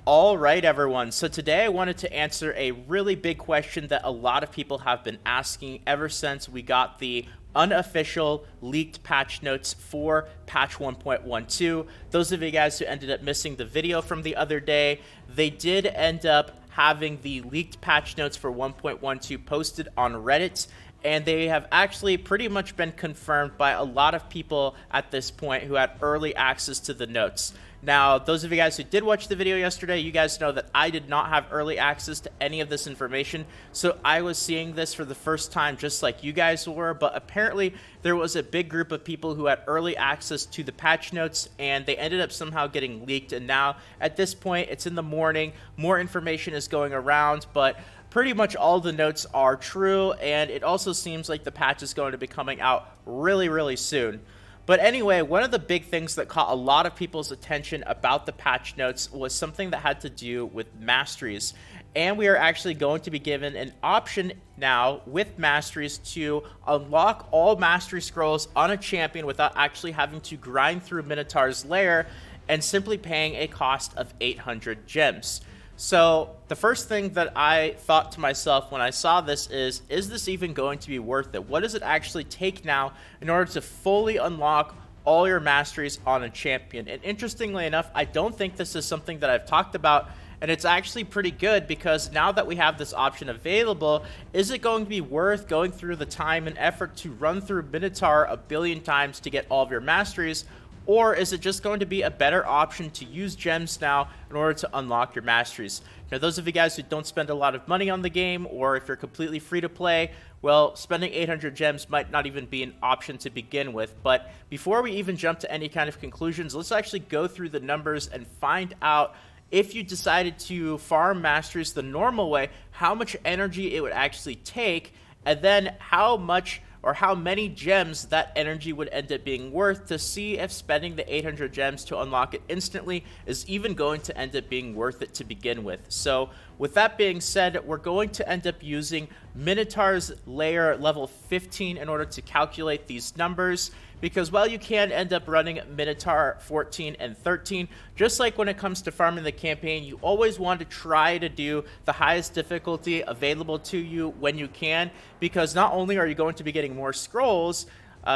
All right, everyone. So today I wanted to answer a really big question that a lot of people have been asking ever since we got the unofficial leaked patch notes for patch 1.12. Those of you guys who ended up missing the video from the other day, they did end up having the leaked patch notes for 1.12 posted on Reddit, and they have actually pretty much been confirmed by a lot of people at this point who had early access to the notes. Now, those of you guys who did watch the video yesterday, you guys know that I did not have early access to any of this information, so I was seeing this for the first time just like you guys were, but apparently there was a big group of people who had early access to the patch notes, and they ended up somehow getting leaked, and now, at this point, it's in the morning, more information is going around, but pretty much all the notes are true, and it also seems like the patch is going to be coming out really soon. But anyway, one of the big things that caught a lot of people's attention about the patch notes was something that had to do with Masteries. And we are actually going to be given an option now with Masteries to unlock all Mastery scrolls on a champion without actually having to grind through Minotaur's lair and simply paying a cost of 800 gems. So the first thing that I thought to myself when I saw this is this even going to be worth it? What does it actually take now in order to fully unlock all your masteries on a champion? And interestingly enough, I don't think this is something that I've talked about, and it's actually pretty good because now that we have this option available, is it going to be worth going through the time and effort to run through Minotaur a billion times to get all of your masteries? Or is it just going to be a better option to use gems now in order to unlock your masteries? Now, those of you guys who don't spend a lot of money on the game, or if you're completely free to play, well, spending 800 gems might not even be an option to begin with. But before we even jump to any kind of conclusions, let's actually go through the numbers and find out, if you decided to farm masteries the normal way, how much energy it would actually take, and then how much or how many gems that energy would end up being worth, to see if spending the 800 gems to unlock it instantly is even going to end up being worth it to begin with. So with that being said, we're going to end up using Minotaur's lair level 15 in order to calculate these numbers, because while you can end up running Minotaur 14 and 13, just like when it comes to farming the campaign, you always want to try to do the highest difficulty available to you when you can, because not only are you going to be getting more scrolls,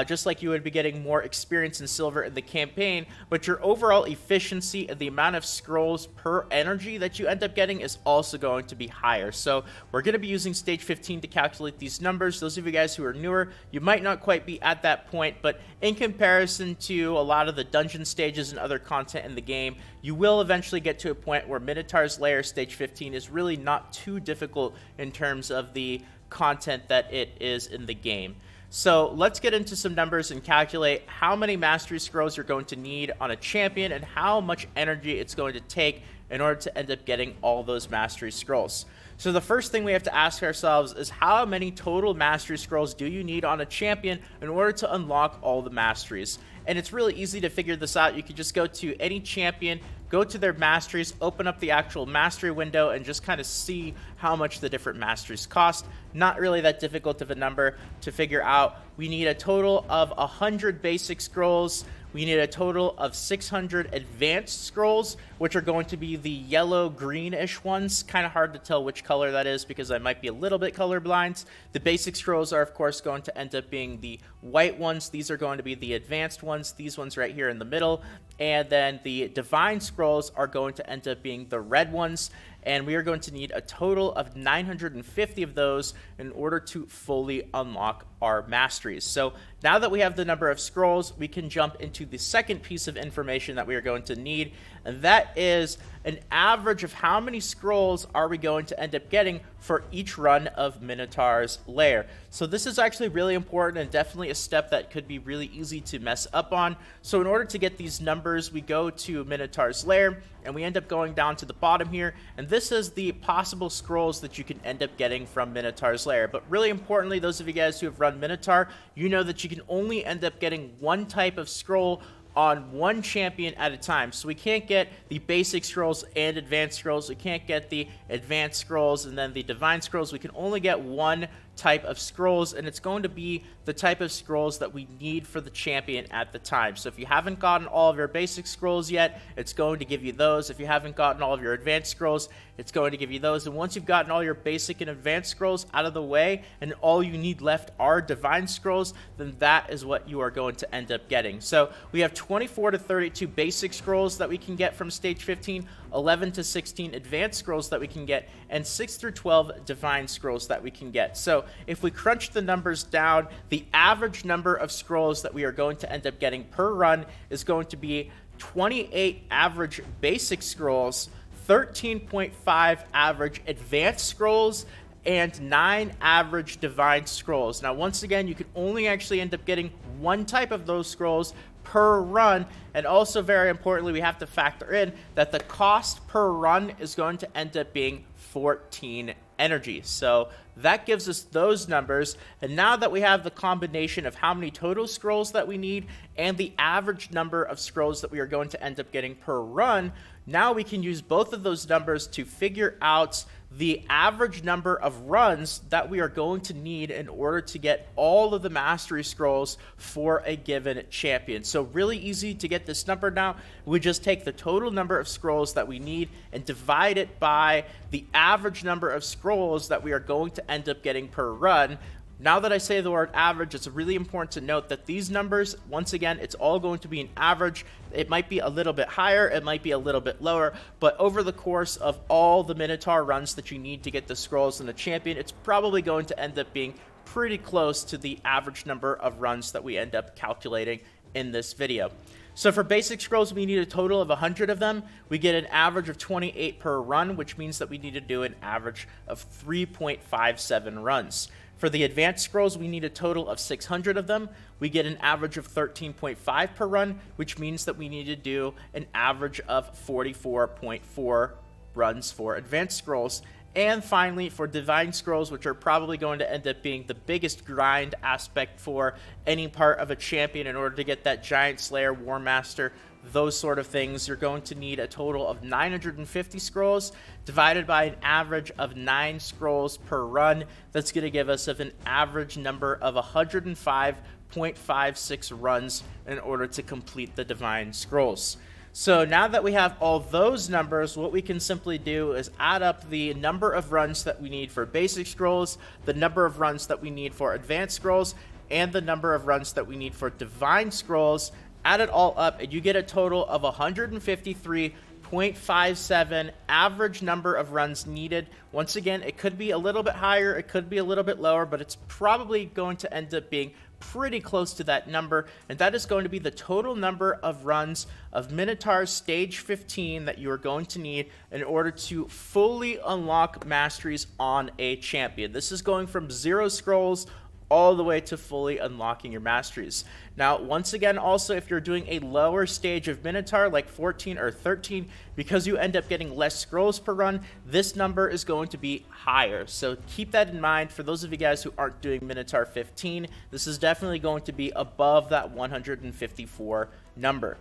just like you would be getting more experience and silver in the campaign, but your overall efficiency and the amount of scrolls per energy that you end up getting is also going to be higher. So we're going to be using stage 15 to calculate these numbers. Those of you guys who are newer, you might not quite be at that point, but in comparison to a lot of the dungeon stages and other content in the game, you will eventually get to a point where Minotaur's Lair stage 15 is really not too difficult in terms of the content that it is in the game. So let's get into some numbers and calculate how many mastery scrolls you're going to need on a champion and how much energy it's going to take in order to end up getting all those mastery scrolls. So the first thing we have to ask ourselves is, how many total mastery scrolls do you need on a champion in order to unlock all the masteries? And it's really easy to figure this out. You could just go to any champion, go to their masteries, open up the actual mastery window, and just kind of see how much the different masteries cost. Not really that difficult of a number to figure out. We need a total of 100 basic scrolls. We need a total of 600 advanced scrolls, which are going to be the yellow-greenish ones. Kind of hard to tell which color that is because I might be a little bit colorblind. The basic scrolls are, of course, going to end up being the white ones. These are going to be the advanced ones. These ones right here in the middle. And then the divine scrolls are going to end up being the red ones. And we are going to need a total of 950 of those in order to fully unlock our masteries. So now that we have the number of scrolls, we can jump into the second piece of information that we are going to need, and that is an average of how many scrolls are we going to end up getting for each run of Minotaur's Lair. So this is actually really important and definitely a step that could be really easy to mess up on. So in order to get these numbers, we go to Minotaur's Lair, and we end up going down to the bottom here, and this is the possible scrolls that you can end up getting from Minotaur's Lair. But really importantly, those of you guys who have run Minotaur, you know that you can only end up getting one type of scroll on one champion at a time. So we can't get the basic scrolls and advanced scrolls. We can't get the advanced scrolls and then the divine scrolls. We can only get one type of scrolls, and it's going to be the type of scrolls that we need for the champion at the time. So if you haven't gotten all of your basic scrolls yet, it's going to give you those. If you haven't gotten all of your advanced scrolls, it's going to give you those. And once you've gotten all your basic and advanced scrolls out of the way, and all you need left are divine scrolls, then that is what you are going to end up getting. So we have 24 to 32 basic scrolls that we can get from stage 15, 11 to 16 advanced scrolls that we can get, and 6 through 12 divine scrolls that we can get. So if we crunch the numbers down, the average number of scrolls that we are going to end up getting per run is going to be 28 average basic scrolls, 13.5 average advanced scrolls, and 9 average divine scrolls. Now, once again, you can only actually end up getting one type of those scrolls per run, and also very importantly, we have to factor in that the cost per run is going to end up being 14 energy. So that gives us those numbers, and now that we have the combination of how many total scrolls that we need and the average number of scrolls that we are going to end up getting per run, now we can use both of those numbers to figure out the average number of runs that we are going to need in order to get all of the mastery scrolls for a given champion. So really easy to get this number now. We just take the total number of scrolls that we need and divide it by the average number of scrolls that we are going to end up getting per run. Now that I say the word average, it's really important to note that these numbers, once again, it's all going to be an average. It might be a little bit higher, it might be a little bit lower, but over the course of all the Minotaur runs that you need to get the scrolls and the champion, it's probably going to end up being pretty close to the average number of runs that we end up calculating in this video. So for basic scrolls, we need a total of 100 of them. We get an average of 28 per run, which means that we need to do an average of 3.57 runs. For the advanced scrolls, we need a total of 600 of them. We get an average of 13.5 per run, which means that we need to do an average of 44.4 runs for advanced scrolls. And finally, for divine scrolls, which are probably going to end up being the biggest grind aspect for any part of a champion in order to get that Giant Slayer, War Master, those sort of things, you're going to need a total of 950 scrolls divided by an average of 9 scrolls per run. That's going to give us an average number of 105.56 runs in order to complete the divine scrolls. So now that we have all those numbers, what we can simply do is add up the number of runs that we need for basic scrolls, the number of runs that we need for advanced scrolls, and the number of runs that we need for divine scrolls. Add it all up, and you get a total of 153.57 average number of runs needed. Once again, it could be a little bit higher, it could be a little bit lower, but it's probably going to end up being pretty close to that number, and that is going to be the total number of runs of Minotaur Stage 15 that you are going to need in order to fully unlock masteries on a champion. This is going from 0 scrolls all the way to fully unlocking your masteries. Now, once again, also, if you're doing a lower stage of Minotaur, like 14 or 13, because you end up getting less scrolls per run, this number is going to be higher. So keep that in mind. For those of you guys who aren't doing Minotaur 15, this is definitely going to be above that 154 number.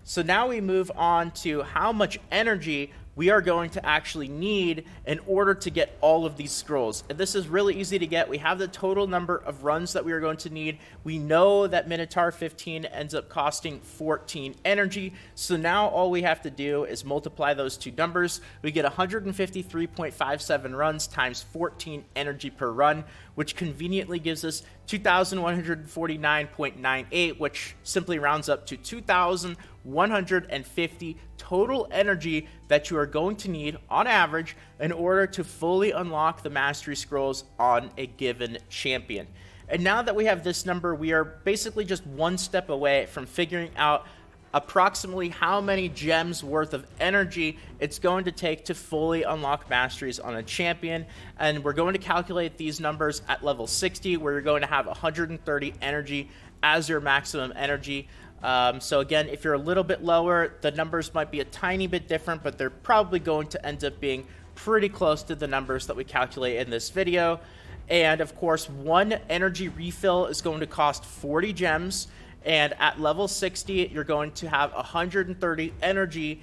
So now we move on to how much energy we are going to actually need in order to get all of these scrolls. And this is really easy to get. We have the total number of runs that we are going to need. We know that Minotaur 15 ends up costing 14 energy. So now all we have to do is multiply those two numbers. We get 153.57 runs times 14 energy per run, which conveniently gives us 2,149.98, which simply rounds up to 2,150 total energy that you are going to need on average in order to fully unlock the mastery scrolls on a given champion. And now that we have this number, we are basically just one step away from figuring out approximately how many gems worth of energy it's going to take to fully unlock masteries on a champion. And we're going to calculate these numbers at level 60, where you're going to have 130 energy as your maximum energy. So again, if you're a little bit lower, the numbers might be a tiny bit different, but they're probably going to end up being pretty close to the numbers that we calculate in this video. And of course, one energy refill is going to cost 40 gems. And at level 60, you're going to have 130 energy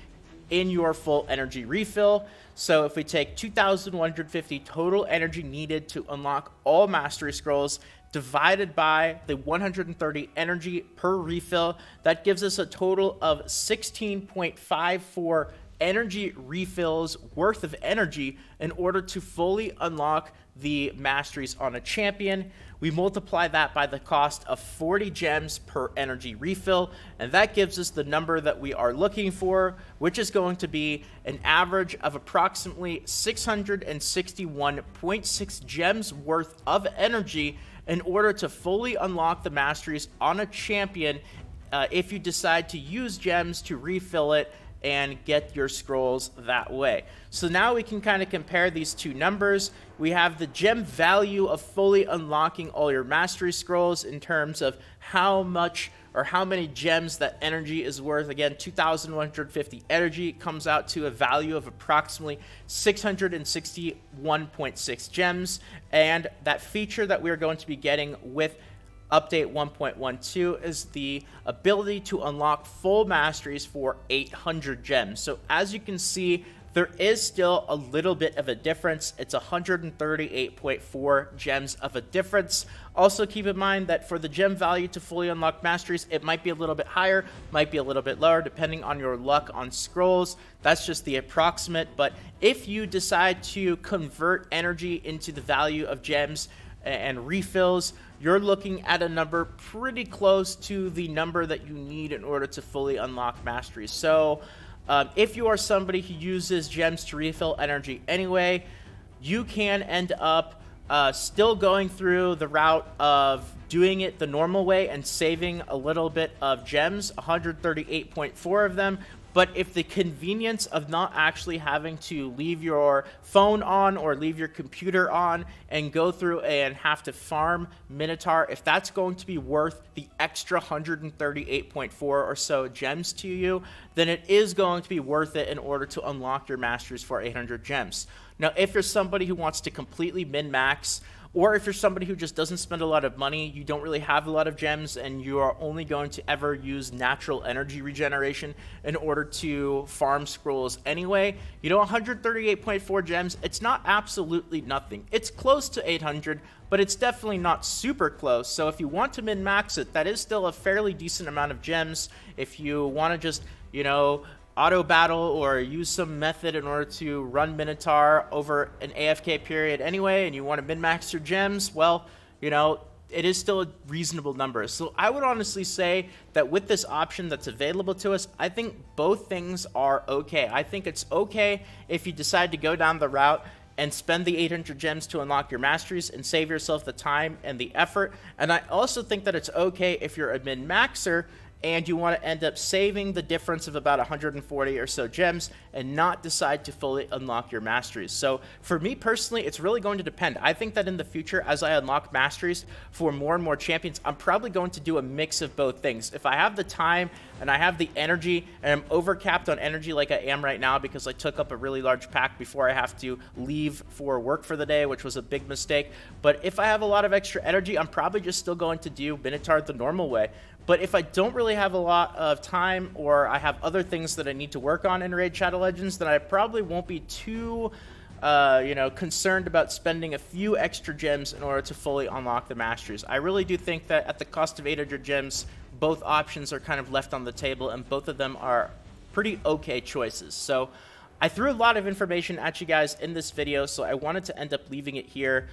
in your full energy refill. So if we take 2,150 total energy needed to unlock all Mastery Scrolls, divided by the 130 energy per refill, that gives us a total of 16.54 energy refills worth of energy in order to fully unlock the Masteries on a champion. We multiply that by the cost of 40 gems per energy refill, and that gives us the number that we are looking for, which is going to be an average of approximately 661.6 gems worth of energy in order to fully unlock the Masteries on a champion, if you decide to use gems to refill it and get your scrolls that way. So now we can kind of compare these two numbers. We have the gem value of fully unlocking all your Mastery Scrolls in terms of how much or how many gems that energy is worth. Again, 2,150 energy comes out to a value of approximately 661.6 gems. And that feature that we're going to be getting with Update 1.12 is the ability to unlock full Masteries for 800 gems. So as you can see, there is still a little bit of a difference. It's 138.4 gems of a difference. Also keep in mind that for the gem value to fully unlock Masteries, it might be a little bit higher, might be a little bit lower, depending on your luck on scrolls. That's just the approximate. But if you decide to convert energy into the value of gems and refills, you're looking at a number pretty close to the number that you need in order to fully unlock Masteries. So if you are somebody who uses gems to refill energy anyway, you can end up still going through the route of doing it the normal way and saving a little bit of gems, 138.4 of them. But if the convenience of not actually having to leave your phone on or leave your computer on and go through and have to farm Minotaur, if that's going to be worth the extra 138.4 or so gems to you, then it is going to be worth it in order to unlock your Masteries for 800 gems. Now, if you're somebody who wants to completely min-max, or if you're somebody who just doesn't spend a lot of money, you don't really have a lot of gems, and you are only going to ever use natural energy regeneration in order to farm scrolls anyway, 138.4 gems, it's not absolutely nothing. It's close to 800, but it's definitely not super close. So if you want to min-max it, that is still a fairly decent amount of gems. If you want to just, auto battle or use some method in order to run Minotaur over an AFK period anyway, and you want to min-max your gems, well, it is still a reasonable number. So I would honestly say that with this option that's available to us, I think both things are okay. I think it's okay if you decide to go down the route and spend the 800 gems to unlock your Masteries and save yourself the time and the effort. And I also think that it's okay if you're a min-maxer and you want to end up saving the difference of about 140 or so gems and not decide to fully unlock your Masteries. So for me personally, it's really going to depend. I think that in the future, as I unlock Masteries for more and more champions, I'm probably going to do a mix of both things. If I have the time and I have the energy and I'm overcapped on energy like I am right now because I took up a really large pack before I have to leave for work for the day, which was a big mistake. But if I have a lot of extra energy, I'm probably just still going to do Minotaur the normal way. But if I don't really have a lot of time, or I have other things that I need to work on in Raid Shadow Legends, then I probably won't be too concerned about spending a few extra gems in order to fully unlock the Masteries. I really do think that at the cost of 800 gems, both options are kind of left on the table, and both of them are pretty okay choices. So I threw a lot of information at you guys in this video, so I wanted to end up leaving it here.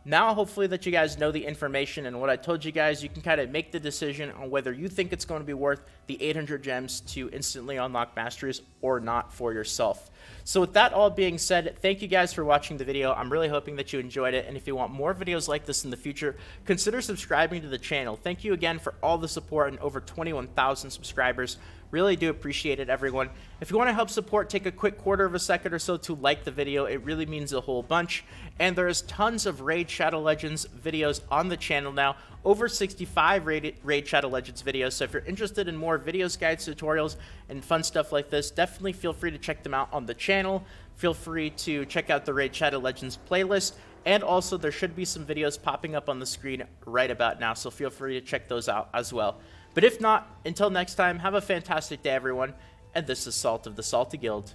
Now, hopefully that you guys know the information and what I told you guys, you can kind of make the decision on whether you think it's going to be worth the 800 gems to instantly unlock Masteries or not for yourself. So with that all being said, thank you guys for watching the video. I'm really hoping that you enjoyed it, and if you want more videos like this in the future, consider subscribing to the channel. Thank you again for all the support and over 21,000 subscribers. Really do appreciate it, everyone. If you want to help support, take a quick quarter of a second or so to like the video. It really means a whole bunch. And there's tons of Raid Shadow Legends videos on the channel now. Over 65 Raid Shadow Legends videos. So if you're interested in more videos, guides, tutorials, and fun stuff like this, definitely feel free to check them out on the channel. Feel free to check out the Raid Shadow Legends playlist. And also, there should be some videos popping up on the screen right about now. So feel free to check those out as well. But if not, until next time, have a fantastic day, everyone, And this is Salt of the Salty Guild,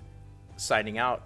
signing out.